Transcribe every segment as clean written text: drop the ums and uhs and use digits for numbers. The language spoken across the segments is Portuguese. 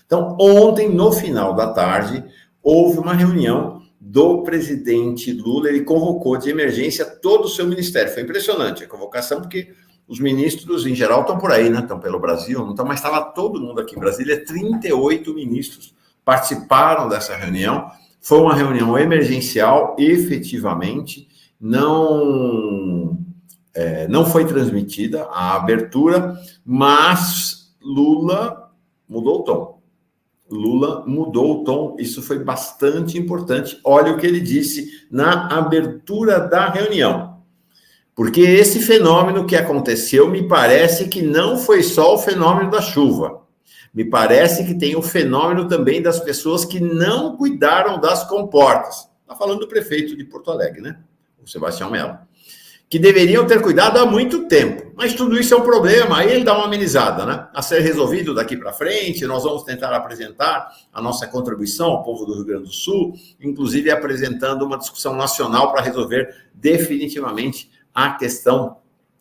Então, ontem, no final da tarde, houve uma reunião do presidente Lula, ele convocou de emergência todo o seu ministério. Foi impressionante a convocação, porque os ministros, em geral, estão por aí, né? Estão pelo Brasil, não estão, mas estava todo mundo aqui em Brasília, 38 ministros participaram dessa reunião. Foi uma reunião emergencial, efetivamente, não foi transmitida a abertura, mas Lula mudou o tom. Lula mudou o tom, isso foi bastante importante. Olha o que ele disse na abertura da reunião. Porque esse fenômeno que aconteceu, me parece que não foi só o fenômeno da chuva. Me parece que tem o fenômeno também das pessoas que não cuidaram das comportas. Está falando do prefeito de Porto Alegre, né? O Sebastião Mello. Que deveriam ter cuidado há muito tempo. Mas tudo isso é um problema, aí ele dá uma amenizada, né? A ser resolvido daqui para frente, nós vamos tentar apresentar a nossa contribuição ao povo do Rio Grande do Sul, inclusive apresentando uma discussão nacional para resolver definitivamente a questão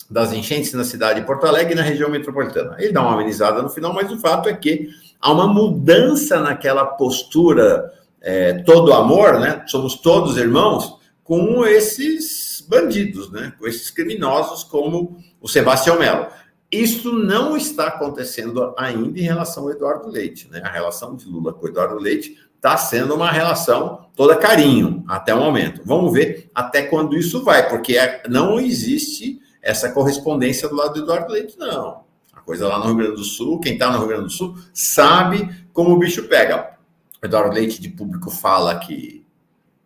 das enchentes na cidade de Porto Alegre e na região metropolitana. Ele dá uma amenizada no final, mas o fato é que há uma mudança naquela postura, todo amor, né? Somos todos irmãos, com esses bandidos, né? Com esses criminosos como o Sebastião Mello. Isso não está acontecendo ainda em relação ao Eduardo Leite, né? A relação de Lula com o Eduardo Leite está sendo uma relação toda carinho até o momento. Vamos ver até quando isso vai, porque não existe essa correspondência do lado do Eduardo Leite, não. A coisa lá no Rio Grande do Sul, quem está no Rio Grande do Sul sabe como o bicho pega. O Eduardo Leite de público fala que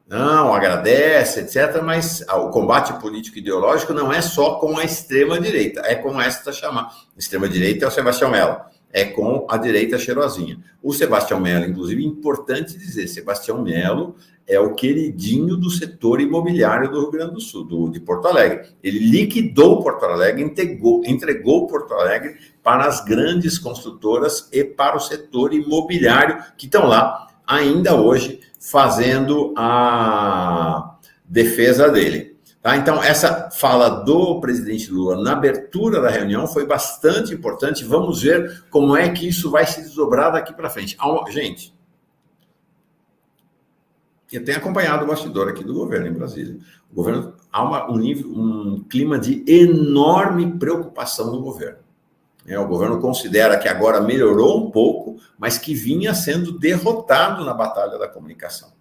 não, agradece, etc., mas o combate político e ideológico não é só com a extrema-direita, é com esta chamada. Extrema-direita é o Sebastião Mello, é com a direita cheirosinha. O Sebastião Mello, inclusive, importante dizer, Sebastião Mello é o queridinho do setor imobiliário do Rio Grande do Sul, de Porto Alegre. Ele liquidou Porto Alegre, entregou Porto Alegre para as grandes construtoras e para o setor imobiliário que estão lá ainda hoje fazendo a defesa dele. Tá? Então, essa fala do presidente Lula na abertura da reunião foi bastante importante. Vamos ver como é que isso vai se desdobrar daqui para frente. Gente, eu tenho acompanhado o bastidor aqui do governo em Brasília. O governo, há um clima de enorme preocupação no governo. O governo considera que agora melhorou um pouco, mas que vinha sendo derrotado na batalha da comunicação.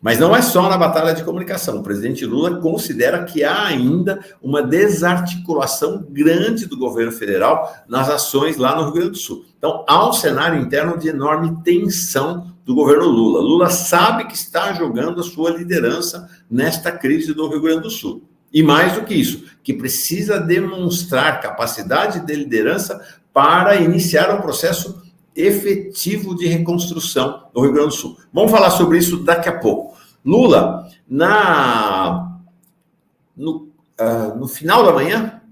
Mas não é só na batalha de comunicação. O presidente Lula considera que há ainda uma desarticulação grande do governo federal nas ações lá no Rio Grande do Sul. Então, há um cenário interno de enorme tensão do governo Lula. Lula sabe que está jogando a sua liderança nesta crise do Rio Grande do Sul. E mais do que isso, que precisa demonstrar capacidade de liderança para iniciar um processo efetivo de reconstrução do Rio Grande do Sul. Vamos falar sobre isso daqui a pouco. Lula, no final da manhã,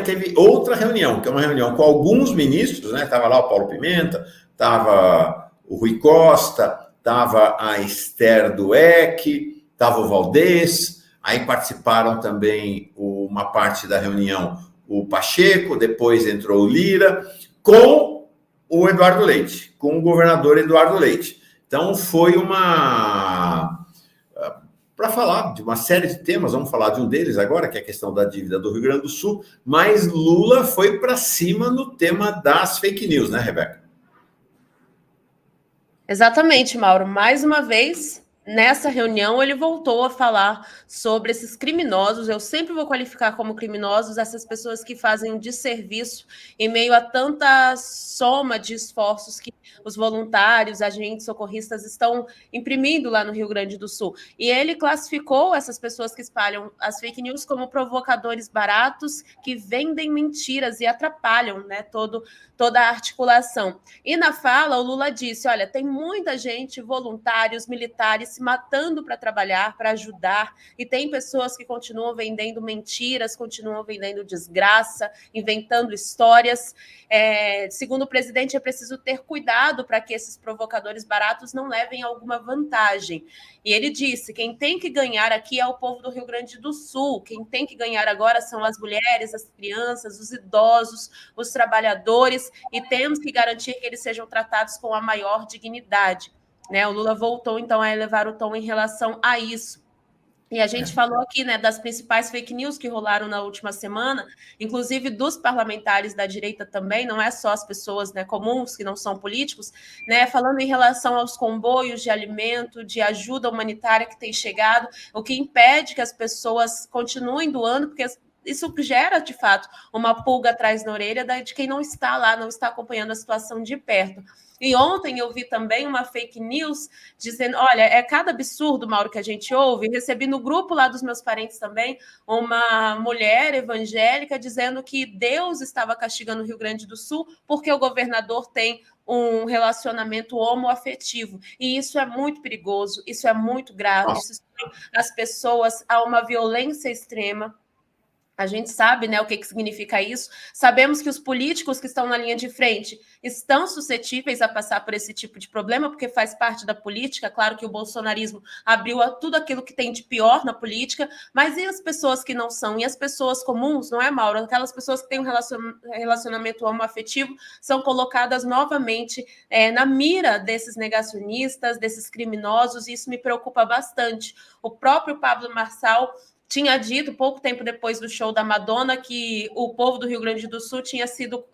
teve outra reunião, que é uma reunião com alguns ministros, né? Estava lá o Paulo Pimenta, estava o Rui Costa, estava a Esther Dweck, estava o Valdez. Aí participaram também uma parte da reunião o Pacheco, depois entrou o Lira, com o Eduardo Leite, com o governador Eduardo Leite. Então foi para falar de uma série de temas, vamos falar de um deles agora, que é a questão da dívida do Rio Grande do Sul, mas Lula foi para cima no tema das fake news, né, Rebeca? Exatamente, Mauro. Mais uma vez, nessa reunião, ele voltou a falar sobre esses criminosos. Eu sempre vou qualificar como criminosos essas pessoas que fazem desserviço em meio a tanta soma de esforços que os voluntários, agentes socorristas estão imprimindo lá no Rio Grande do Sul. E ele classificou essas pessoas que espalham as fake news como provocadores baratos que vendem mentiras e atrapalham, né, toda a articulação. E na fala, o Lula disse, olha, tem muita gente, voluntários, militares, se matando para trabalhar, para ajudar, e tem pessoas que continuam vendendo mentiras, continuam vendendo desgraça, inventando histórias. Segundo o presidente, é preciso ter cuidado para que esses provocadores baratos não levem alguma vantagem. E ele disse: quem tem que ganhar aqui é o povo do Rio Grande do Sul, quem tem que ganhar agora são as mulheres, as crianças, os idosos, os trabalhadores, e temos que garantir que eles sejam tratados com a maior dignidade. O Lula voltou, então, a elevar o tom em relação a isso. E a gente falou aqui, das principais fake news que rolaram na última semana, inclusive dos parlamentares da direita também, não é só as pessoas comuns que não são políticos, falando em relação aos comboios de alimento, de ajuda humanitária que tem chegado, o que impede que as pessoas continuem doando, porque isso gera, de fato, uma pulga atrás na orelha de quem não está lá, não está acompanhando a situação de perto. E ontem eu vi também uma fake news dizendo, olha, é cada absurdo, Mauro, que a gente ouve. Recebi no grupo lá dos meus parentes também uma mulher evangélica dizendo que Deus estava castigando o Rio Grande do Sul porque o governador tem um relacionamento homoafetivo. E isso é muito perigoso, isso é muito grave, isso expõe as pessoas a uma violência extrema. A gente sabe, o que significa isso. Sabemos que os políticos que estão na linha de frente estão suscetíveis a passar por esse tipo de problema, porque faz parte da política. Claro que o bolsonarismo abriu a tudo aquilo que tem de pior na política, mas e as pessoas que não são? E as pessoas comuns, não é, Mauro? Aquelas pessoas que têm um relacionamento homoafetivo são colocadas novamente na mira desses negacionistas, desses criminosos, e isso me preocupa bastante. O próprio Pablo Marçal tinha dito, pouco tempo depois do show da Madonna, que o povo do Rio Grande do Sul tinha sido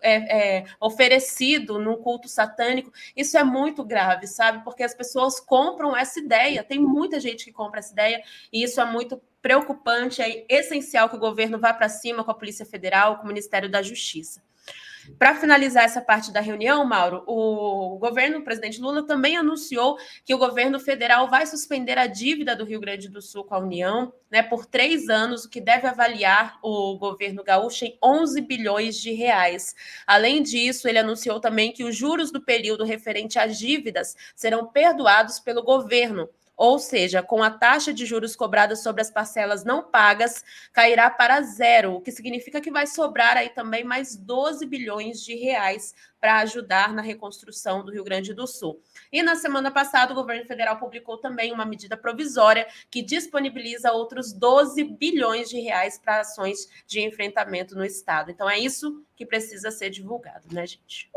oferecido num culto satânico. Isso é muito grave, sabe? Porque as pessoas compram essa ideia. Tem muita gente que compra essa ideia e isso é muito preocupante. É essencial que o governo vá para cima com a Polícia Federal, com o Ministério da Justiça. Para finalizar essa parte da reunião, Mauro, o governo, o presidente Lula, também anunciou que o governo federal vai suspender a dívida do Rio Grande do Sul com a União, por 3 anos, o que deve avaliar o governo gaúcho em 11 bilhões de reais. Além disso, ele anunciou também que os juros do período referente às dívidas serão perdoados pelo governo. Ou seja, com a taxa de juros cobrada sobre as parcelas não pagas, cairá para 0, o que significa que vai sobrar aí também mais 12 bilhões de reais para ajudar na reconstrução do Rio Grande do Sul. E na semana passada, o governo federal publicou também uma medida provisória que disponibiliza outros 12 bilhões de reais para ações de enfrentamento no estado. Então, é isso que precisa ser divulgado, né, gente?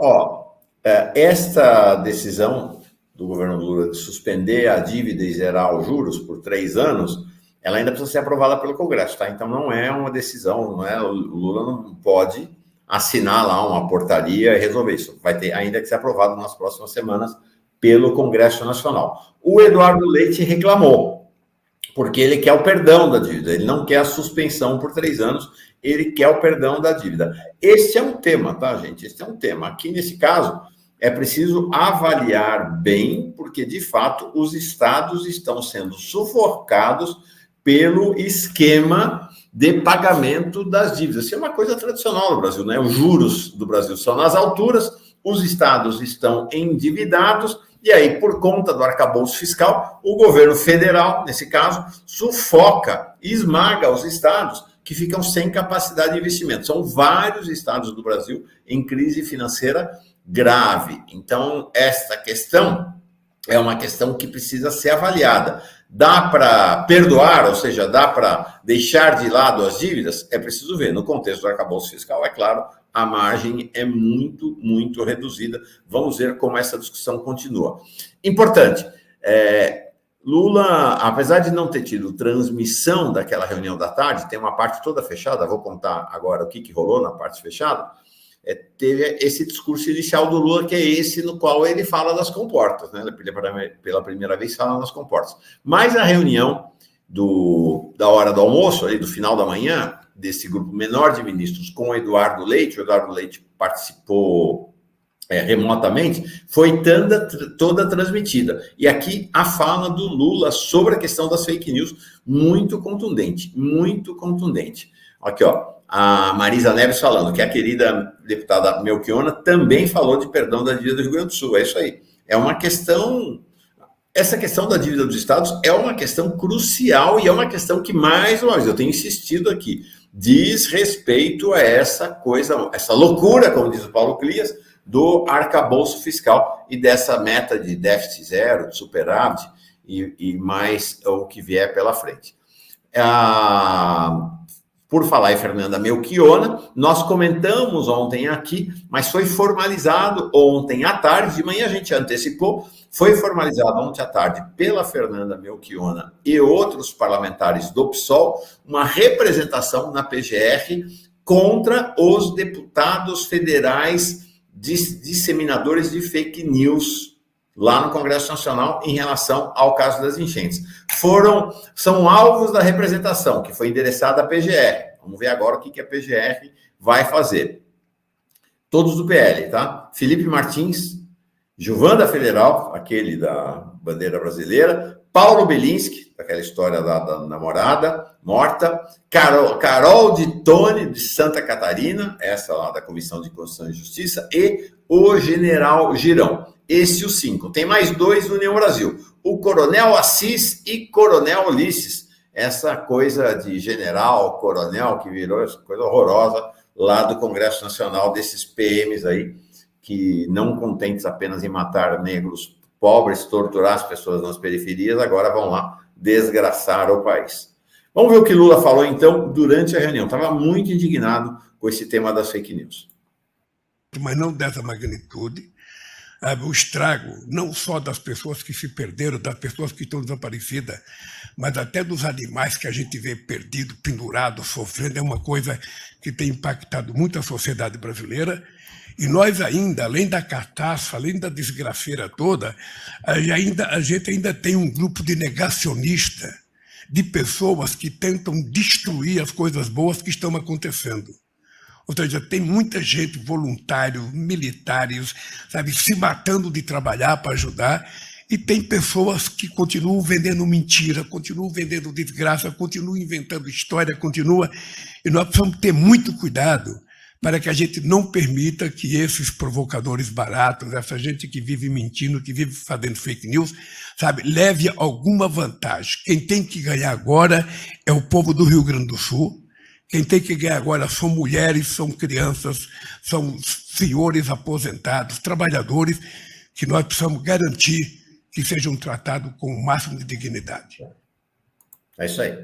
Esta decisão do governo Lula de suspender a dívida e zerar os juros por 3 anos, ela ainda precisa ser aprovada pelo Congresso, tá? Então não é uma decisão, o Lula não pode assinar lá uma portaria e resolver isso. Vai ter ainda que ser aprovado nas próximas semanas pelo Congresso Nacional. O Eduardo Leite reclamou, porque ele quer o perdão da dívida, ele não quer a suspensão por 3 anos, ele quer o perdão da dívida. Este é um tema, tá, gente? Este é um tema. Aqui, nesse caso, é preciso avaliar bem, porque, de fato, os estados estão sendo sufocados pelo esquema de pagamento das dívidas. Isso é uma coisa tradicional no Brasil, né? Os juros do Brasil são nas alturas, os estados estão endividados, e aí, por conta do arcabouço fiscal, o governo federal, nesse caso, sufoca, esmaga os estados que ficam sem capacidade de investimento. São vários estados do Brasil em crise financeira grave. Então, esta questão é uma questão que precisa ser avaliada. Dá para perdoar, ou seja, dá para deixar de lado as dívidas? É preciso ver. No contexto do arcabouço fiscal, é claro, a margem é muito, muito reduzida. Vamos ver como essa discussão continua. Importante, Lula, apesar de não ter tido transmissão daquela reunião da tarde, tem uma parte toda fechada, vou contar agora o que rolou na parte fechada, teve esse discurso inicial do Lula, que é esse no qual ele fala das comportas, né? Pela primeira vez fala das comportas. Mas a reunião da hora do almoço, ali do final da manhã, desse grupo menor de ministros com o Eduardo Leite participou remotamente, foi toda transmitida. E aqui a fala do Lula sobre a questão das fake news, muito contundente, muito contundente. Aqui, a Marisa Neves falando que a querida deputada Melchiona também falou de perdão da dívida do Rio Grande do Sul. É isso aí. É uma questão essa questão da dívida dos estados é uma questão crucial e é uma questão que, mais uma vez, eu tenho insistido aqui, diz respeito a essa coisa, essa loucura, como diz o Paulo Clias, do arcabouço fiscal e dessa meta de déficit zero, de superávit e mais o que vier pela frente. Por falar em Fernanda Melchiona, nós comentamos ontem aqui, mas foi formalizado ontem à tarde, de manhã a gente antecipou, foi formalizado ontem à tarde pela Fernanda Melchiona e outros parlamentares do PSOL, uma representação na PGR contra os deputados federais disseminadores de fake news lá no Congresso Nacional em relação ao caso das enchentes. São alvos da representação que foi endereçada à PGR. Vamos ver agora o que a PGR vai fazer. Todos do PL, tá? Felipe Martins, Gilvan da Federal, aquele da bandeira brasileira, Paulo Belinski, daquela história da namorada morta, Carol de Tone, de Santa Catarina, essa lá da Comissão de Constituição e Justiça, e o General Girão. Esses os 5. Tem mais 2 no União Brasil. O Coronel Assis e Coronel Ulisses. Essa coisa de general, coronel, que virou essa coisa horrorosa lá do Congresso Nacional, desses PMs aí, que não contentes apenas em matar negros pobres, torturar as pessoas nas periferias, agora vão lá desgraçar o país. Vamos ver o que Lula falou, então, durante a reunião. Estava muito indignado com esse tema das fake news. Mas não dessa magnitude. O estrago, não só das pessoas que se perderam, das pessoas que estão desaparecidas, mas até dos animais que a gente vê perdido, pendurado, sofrendo, é uma coisa que tem impactado muito a sociedade brasileira. E nós ainda, além da catástrofe, além da desgraceira toda, a gente ainda tem um grupo de negacionistas, de pessoas que tentam destruir as coisas boas que estão acontecendo. Ou seja, tem muita gente, voluntários, militares, sabe, se matando de trabalhar para ajudar, e tem pessoas que continuam vendendo mentira, continuam vendendo desgraça, continuam inventando história, e nós precisamos ter muito cuidado para que a gente não permita que esses provocadores baratos, essa gente que vive mentindo, que vive fazendo fake news, sabe, leve alguma vantagem. Quem tem que ganhar agora é o povo do Rio Grande do Sul. Quem tem que ganhar agora são mulheres, são crianças, são senhores aposentados, trabalhadores, que nós precisamos garantir que sejam tratados com o máximo de dignidade. É isso aí.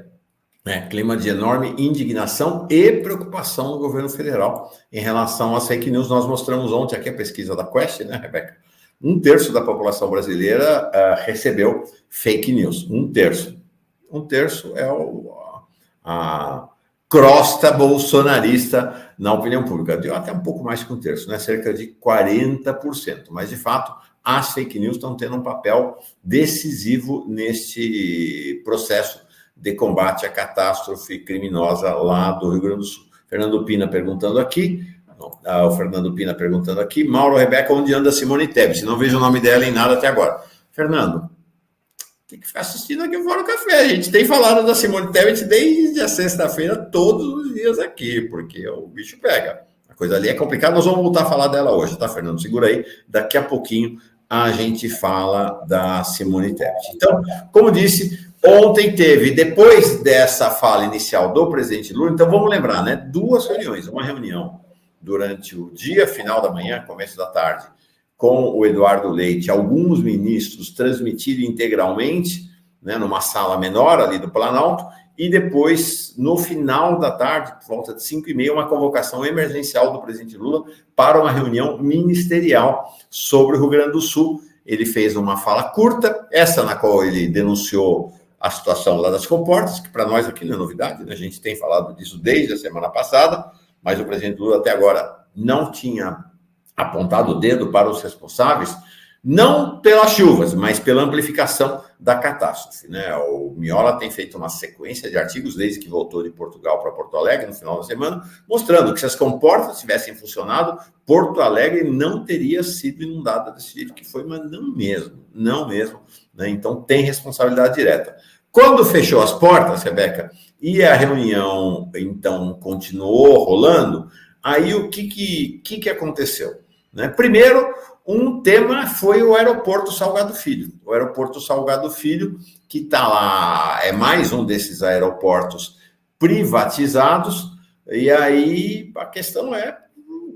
Clima de enorme indignação e preocupação do governo federal em relação às fake news. Nós mostramos ontem aqui a pesquisa da Quest, né, Rebeca? 1/3 da população brasileira recebeu fake news. 1/3. 1/3 é a crosta bolsonarista na opinião pública. Deu até um pouco mais que 1/3, né? Cerca de 40%. Mas, de fato, as fake news estão tendo um papel decisivo neste processo de combate à catástrofe criminosa lá do Rio Grande do Sul. Fernando Pina perguntando aqui. O Fernando Pina perguntando aqui. Mauro, Rebeca, onde anda Simone Tebet? Não vejo o nome dela em nada até agora. Fernando, tem que ficar assistindo aqui fora o café. A gente tem falado da Simone Tebet desde a sexta-feira, todos os dias aqui, porque o bicho pega. A coisa ali é complicada. Nós vamos voltar a falar dela hoje, tá, Fernando? Segura aí. Daqui a pouquinho a gente fala da Simone Tebet. Então, como disse, ontem teve, depois dessa fala inicial do presidente Lula, então vamos lembrar, né? 2 reuniões. Uma reunião durante o dia, final da manhã, começo da tarde, com o Eduardo Leite, alguns ministros transmitido integralmente, né, numa sala menor ali do Planalto, e depois, no final da tarde, por volta de 5h30, uma convocação emergencial do presidente Lula para uma reunião ministerial sobre o Rio Grande do Sul. Ele fez uma fala curta, essa na qual ele denunciou a situação lá das comportas, que para nós aqui não é novidade, né? A gente tem falado disso desde a semana passada, mas o presidente Lula até agora não tinha apontado o dedo para os responsáveis, não pelas chuvas, mas pela amplificação da catástrofe, né? O Miola tem feito uma sequência de artigos desde que voltou de Portugal para Porto Alegre no final da semana, mostrando que se as comportas tivessem funcionado, Porto Alegre não teria sido inundada desse jeito que foi, mas não mesmo, né? Então tem responsabilidade direta. Quando fechou as portas, Rebeca, e a reunião então continuou rolando, aí o que aconteceu? Né? Primeiro, Um tema foi o aeroporto Salgado Filho. O aeroporto Salgado Filho, que está lá, é mais um desses aeroportos privatizados, e aí a questão é,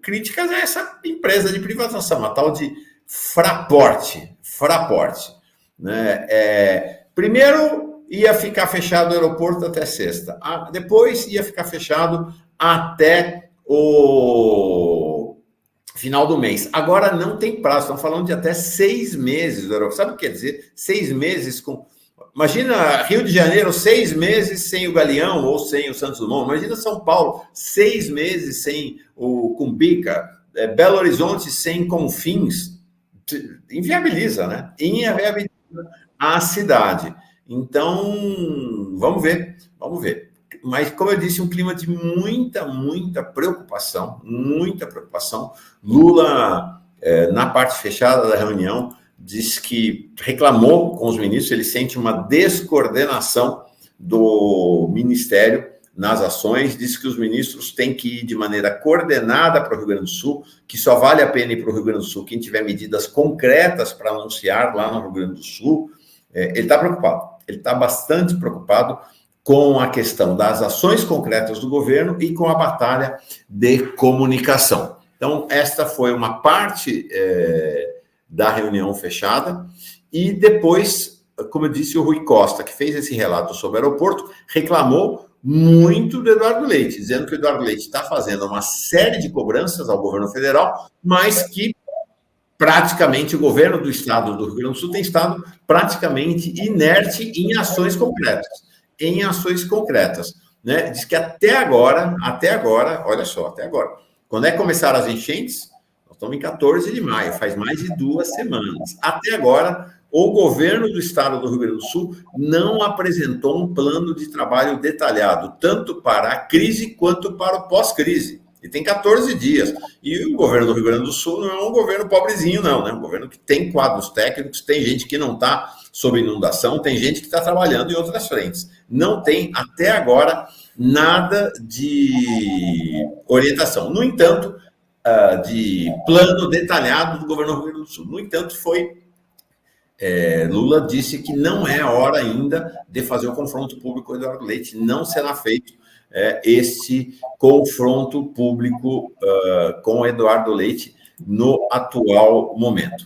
críticas a essa empresa de privatização, a tal de Fraport, né? Primeiro ia ficar fechado o aeroporto até sexta, depois ia ficar fechado até o final do mês. Agora não tem prazo, estão falando de até 6 meses. Sabe o que quer dizer? 6 meses com... Imagina Rio de Janeiro, 6 meses sem o Galeão ou sem o Santos Dumont. Imagina São Paulo, 6 meses sem o Cumbica. Belo Horizonte sem Confins. Inviabiliza, né? Inviabiliza a cidade. Então, vamos ver. Mas, como eu disse, um clima de muita preocupação, Lula, na parte fechada da reunião, disse que reclamou com os ministros, ele sente uma descoordenação do Ministério nas ações, disse que os ministros têm que ir de maneira coordenada para o Rio Grande do Sul, que só vale a pena ir para o Rio Grande do Sul quem tiver medidas concretas para anunciar lá no Rio Grande do Sul. Ele está preocupado, ele está bastante preocupado com a questão das ações concretas do governo e com a batalha de comunicação. Então, esta foi uma parte da reunião fechada, e depois, como eu disse, o Rui Costa, que fez esse relato sobre o aeroporto, reclamou muito do Eduardo Leite, dizendo que o Eduardo Leite está fazendo uma série de cobranças ao governo federal, mas que praticamente o governo do estado do Rio Grande do Sul tem estado praticamente inerte em ações concretas, né? Diz que até agora, olha só, quando é que começaram as enchentes? Nós estamos em 14 de maio, faz mais de 2 semanas. Até agora, o governo do estado do Rio Grande do Sul não apresentou um plano de trabalho detalhado, tanto para a crise quanto para o pós-crise. E tem 14 dias. E o governo do Rio Grande do Sul não é um governo pobrezinho, não, né? É um governo que tem quadros técnicos, tem gente que não está sob inundação, tem gente que está trabalhando em outras frentes. Não tem, até agora, nada de orientação. No entanto, de plano detalhado do governo do Rio Grande do Sul. No entanto, Lula disse que não é a hora ainda de fazer o confronto público com o Eduardo Leite, não será feito esse confronto público com o Eduardo Leite no atual momento.